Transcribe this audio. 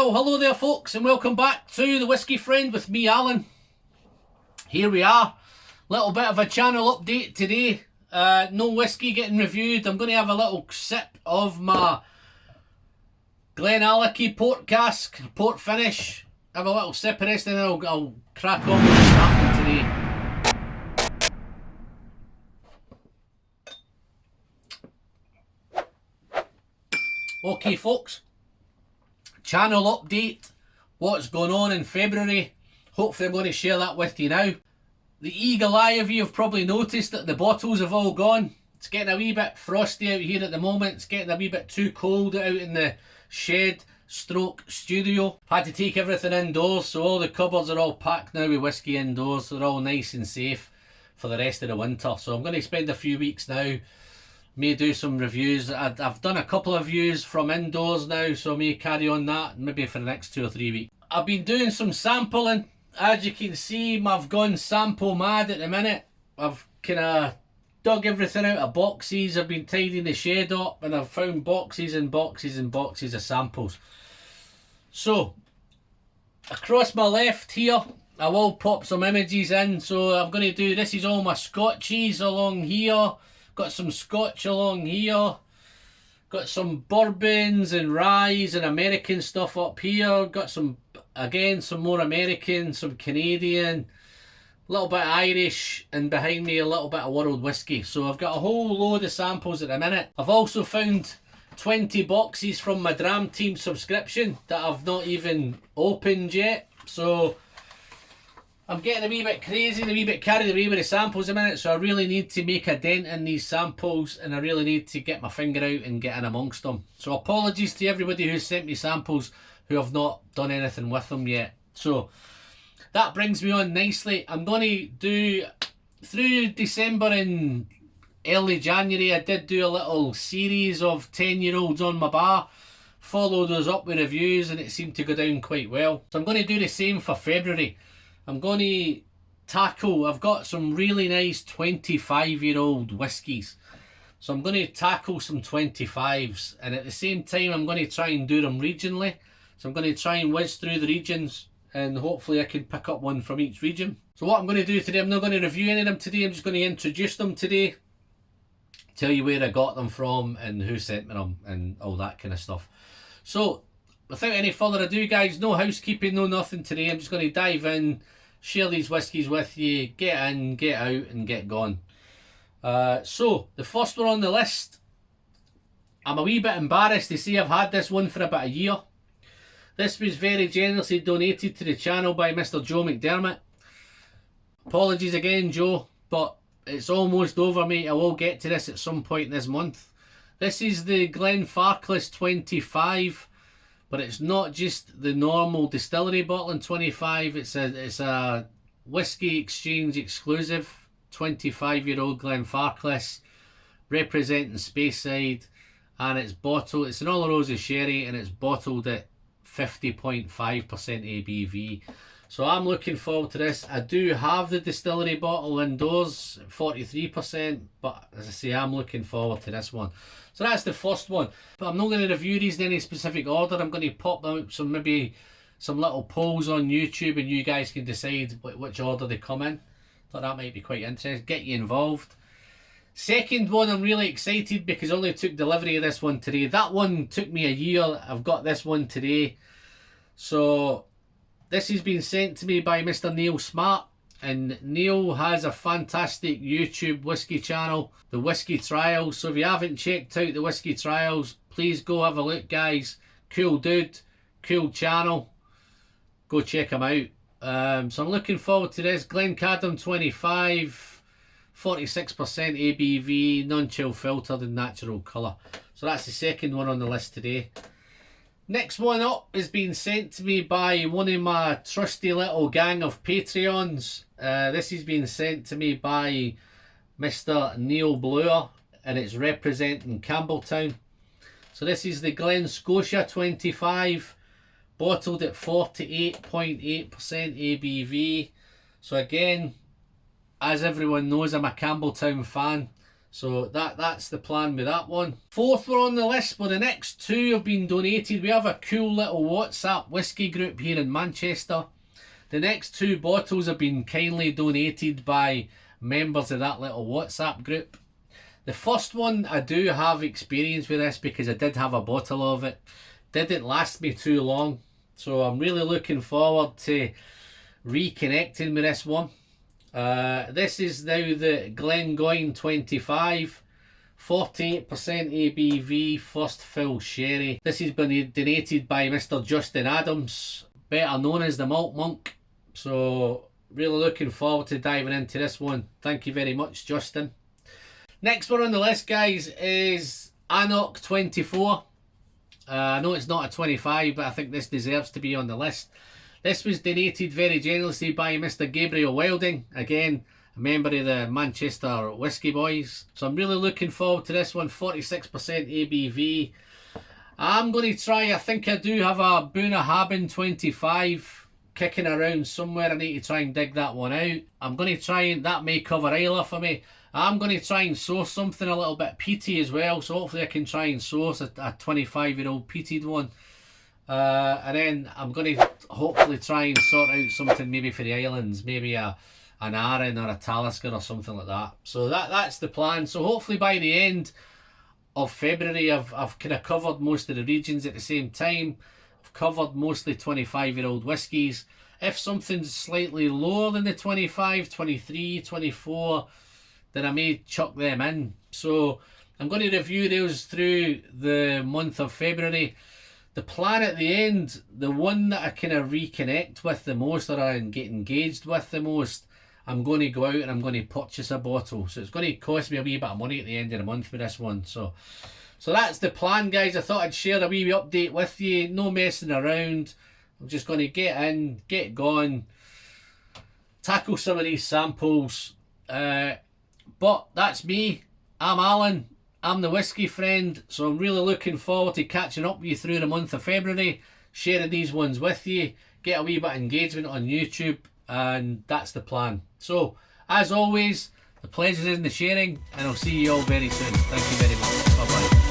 Well, hello there folks, and welcome back to the Whiskey Friend with me, Alan. Here we are, little bit of a channel update today. No whiskey getting reviewed. I'm going to have a little sip of my Glenallachie port cask, port finish. Have a little sip of this, and then I'll crack on with what's happening today. Okay folks, channel update, what's going on in February. Hopefully I'm going to share that with you now. The eagle eye of you have probably noticed that the bottles have all gone. It's getting a wee bit frosty out here at the moment. It's getting a wee bit too cold out in the shed stroke studio. Had to take everything indoors, so all the cupboards are all packed now with whiskey indoors. They're all nice and safe for the rest of the winter. So I'm going to spend a few weeks now. May do some reviews. I've done a couple of reviews from indoors now, so I may carry on that maybe for the next 2 or 3 weeks. I've been doing some sampling. As you can see, I've gone sample mad at the minute. I've kind of dug everything out of boxes. I've been tidying the shed up, and I've found boxes and boxes and boxes of samples. So across my left here, I will pop some images in. So I'm going to do, this is all my scotches along here. Got some scotch along here. Got some bourbons and ryes and American stuff up here. Got some, again, some more American, some Canadian, a little bit Irish, and behind me a little bit of world whiskey. So I've got a whole load of samples at the minute. I've also found 20 boxes from my Dram Team subscription that I've not even opened yet. So I'm getting a wee bit crazy and a wee bit carried away with the samples a minute, so I really need to make a dent in these samples, and I really need to get my finger out and get in amongst them. So apologies to everybody who's sent me samples who have not done anything with them yet. So that brings me on nicely. I'm going to do, through December and early January, I did do a little series of 10-year-olds on my bar. Followed those up with reviews, and it seemed to go down quite well. So I'm going to do the same for February. I'm going to tackle, I've got some really nice 25-year-old whiskies. So I'm going to tackle some 25s, and at the same time I'm going to try and do them regionally. So I'm going to try and whiz through the regions, and hopefully I can pick up one from each region. So what I'm going to do today, I'm not going to review any of them today, I'm just going to introduce them today. Tell you where I got them from and who sent me them and all that kind of stuff. So without any further ado guys, no housekeeping, no nothing today. I'm just going to dive in, share these whiskies with you, get in, get out and get gone. So the first one on the list, I'm a wee bit embarrassed to say I've had this one for about a year. This was very generously donated to the channel by Mr. Joe McDermott. Apologies again Joe, but it's almost over mate. I will get to this at some point this month. This is the Glenfarclas 25. But it's not just the normal distillery bottling 25, it's a Whiskey Exchange exclusive 25-year-old Glenfarclas representing Speyside, and it's bottled, it's an Oloroso sherry, and it's bottled at 50.5% ABV. So I'm looking forward to this. I do have the distillery bottle indoors, 43%, but as I say, I'm looking forward to this one. So that's the first one. But I'm not going to review these in any specific order. I'm going to pop them out some, maybe some little polls on YouTube, and you guys can decide which order they come in. Thought that might be quite interesting. Get you involved. Second one, I'm really excited because I only took delivery of this one today. That one took me a year. I've got this one today. So this has been sent to me by Mr. Neil Smart, and Neil has a fantastic YouTube whiskey channel, the Whiskey Trials. So if you haven't checked out the Whiskey Trials, please go have a look guys. Cool dude, cool channel, go check him out. So I'm looking forward to this. Glencadam 25, 46% ABV, non-chill filtered and natural colour. So that's the second one on the list today. Next one up is being sent to me by one of my trusty little gang of Patreons. This has been sent to me by Mr. Neil Blower, and it's representing Campbelltown. So this is the Glen Scotia 25, bottled at 48.8% ABV. So again, as everyone knows, I'm a Campbelltown fan. So that's the plan with that one. Fourth one on the list, but the next two have been donated. We have a cool little WhatsApp whiskey group here in Manchester. The next two bottles have been kindly donated by members of that little WhatsApp group. The first one, I do have experience with this because I did have a bottle of it. Didn't last me too long. So I'm really looking forward to reconnecting with this one. This is now the Glengoyne 25, 48% ABV first fill sherry. This has been donated by Mr. Justin Adams, better known as the Malt Monk. So really looking forward to diving into this one. Thank you very much, Justin. Next one on the list, guys, is Anok 24. I know it's not a 25, but I think this deserves to be on the list. This was donated very generously by Mr. Gabriel Wilding, again, a member of the Manchester Whisky Boys. So I'm really looking forward to this one, 46% ABV. I'm going to try, I think I do have a Bunnahabhain 25 kicking around somewhere. I need to try and dig that one out. I'm going to try and, that may cover Isla for me. I'm going to try and source something a little bit peaty as well, so hopefully I can try and source a 25-year-old peated one. And then I'm going to hopefully try and sort out something maybe for the islands, maybe an Arran or a Talisker or something like that. So that's the plan. So hopefully by the end of February I've kind of covered most of the regions at the same time. I've covered mostly 25-year-old whiskies. If something's slightly lower than the 25, 23, 24, then I may chuck them in. So I'm going to review those through the month of February. The plan at the end, the one that I kind of reconnect with the most, or I get engaged with the most, I'm going to go out and I'm going to purchase a bottle. So it's going to cost me a wee bit of money at the end of the month with this one. So that's the plan, guys. I thought I'd share a wee update with you. No messing around. I'm just going to get in, get going, tackle some of these samples. But that's me. I'm Alan. I'm the Whiskey Friend, so I'm really looking forward to catching up with you through the month of February, sharing these ones with you, get a wee bit of engagement on YouTube, and that's the plan. So, as always, the pleasure's in the sharing, and I'll see you all very soon. Thank you very much. Bye-bye.